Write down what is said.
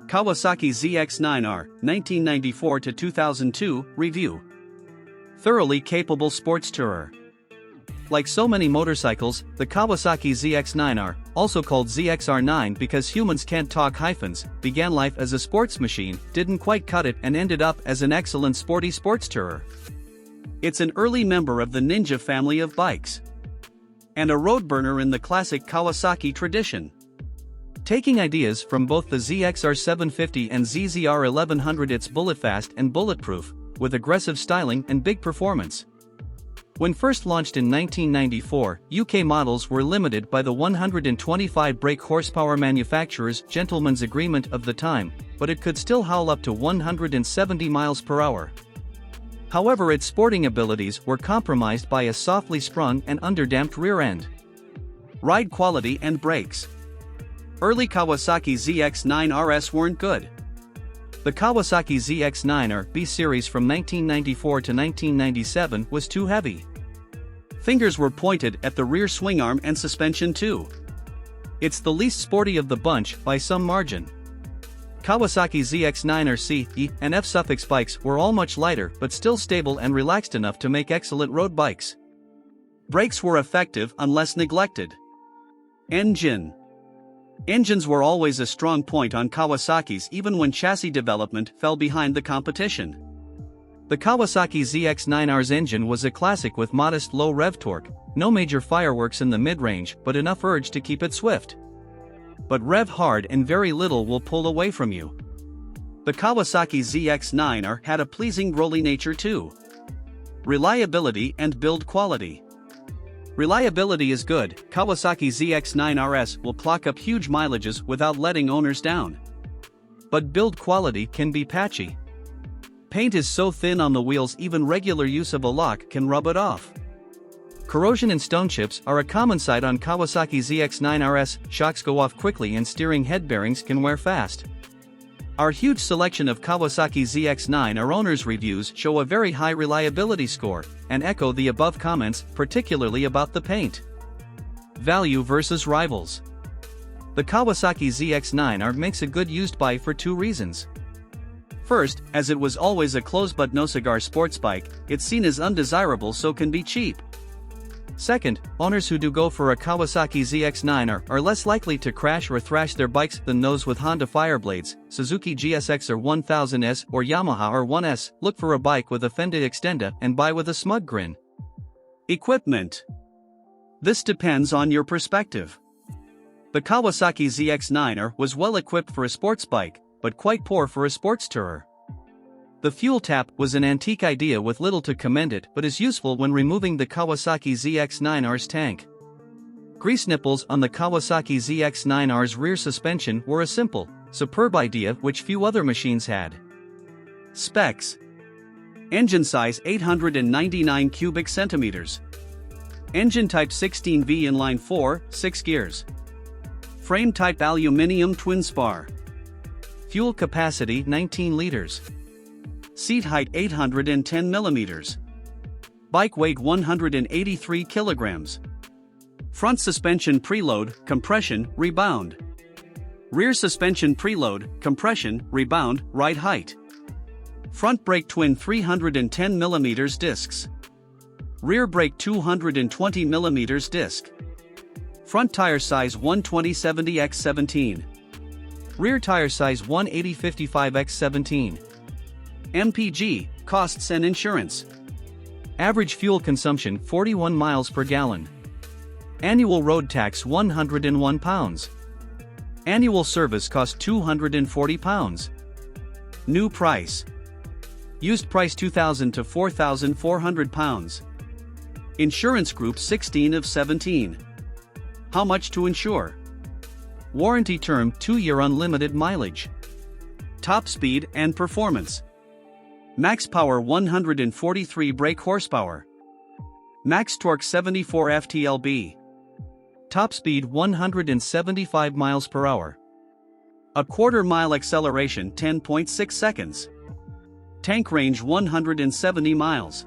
Kawasaki ZX9R, 1994 to 2002, review. Thoroughly capable sports tourer. Like so many motorcycles, the Kawasaki ZX9R, also called ZXR9 because humans can't talk hyphens, began life as a sports machine, didn't quite cut it and ended up as an excellent sporty sports tourer. It's an early member of the Ninja family of bikes. And a road burner in the classic Kawasaki tradition. Taking ideas from both the ZXR 750 and ZZR 1100, it's bullet-fast and bulletproof, with aggressive styling and big performance. When first launched in 1994, UK models were limited by the 125 brake horsepower manufacturer's gentleman's agreement of the time, but it could still howl up to 170 miles per hour. However, its sporting abilities were compromised by a softly sprung and underdamped rear end. Ride quality and brakes. Early Kawasaki ZX9RS weren't good. The Kawasaki ZX9R B series from 1994 to 1997 was too heavy. Fingers were pointed at the rear swingarm and suspension too. It's the least sporty of the bunch by some margin. Kawasaki ZX9R C, E, and F suffix bikes were all much lighter but still stable and relaxed enough to make excellent road bikes. Brakes were effective unless neglected. Engines were always a strong point on Kawasaki's even when chassis development fell behind the competition. The Kawasaki ZX9R's engine was a classic with modest low rev torque, no major fireworks in the mid-range but enough urge to keep it swift. But rev hard and very little will pull away from you. The Kawasaki ZX9R had a pleasing rolly nature too. Reliability and build quality. Reliability is good. Kawasaki ZX9RS will clock up huge mileages without letting owners down. But build quality can be patchy. Paint is so thin on the wheels even regular use of a lock can rub it off. Corrosion and stone chips are a common sight on Kawasaki ZX9RS, shocks go off quickly and steering head bearings can wear fast. Our huge selection of Kawasaki ZX9R owners' reviews show a very high reliability score, and echo the above comments, particularly about the paint. Value versus rivals. The Kawasaki ZX9R makes a good used bike for two reasons. First, as it was always a close but no cigar sports bike, it's seen as undesirable so can be cheap. Second, owners who do go for a Kawasaki ZX9R are less likely to crash or thrash their bikes than those with Honda Fireblades, Suzuki GSX or 1000S or Yamaha R1S. Look for a bike with a Fenda Extenda and buy with a smug grin. Equipment. This depends on your perspective. The Kawasaki ZX9R was well equipped for a sports bike, but quite poor for a sports tourer. The fuel tap was an antique idea with little to commend it but is useful when removing the Kawasaki ZX9R's tank. Grease nipples on the Kawasaki ZX9R's rear suspension were a simple, superb idea which few other machines had. Specs. Engine size 899 cubic centimeters. Engine type 16V inline 4, 6 gears. Frame type aluminium twin spar. Fuel capacity 19 liters. Seat height 810 millimeters. Bike weight 183 kilograms. Front suspension preload, compression, rebound. Rear suspension preload, compression, rebound, ride height. Front brake twin 310 millimeters discs. Rear brake 220 millimeters disc. Front tire size 120/70x17. Rear tire size 180/55x17. MPG, costs and insurance. Average fuel consumption 41 miles per gallon. Annual road tax £101. Annual service cost £240. New price. Used price £2,000 to £4,400. Insurance group 16 of 17. How much to insure? Warranty term 2-year unlimited mileage. Top speed and performance. Max power 143 brake horsepower. Max torque 74 ft-lb. Top speed 175 miles per hour. A quarter mile acceleration 10.6 seconds. Tank range 170 miles.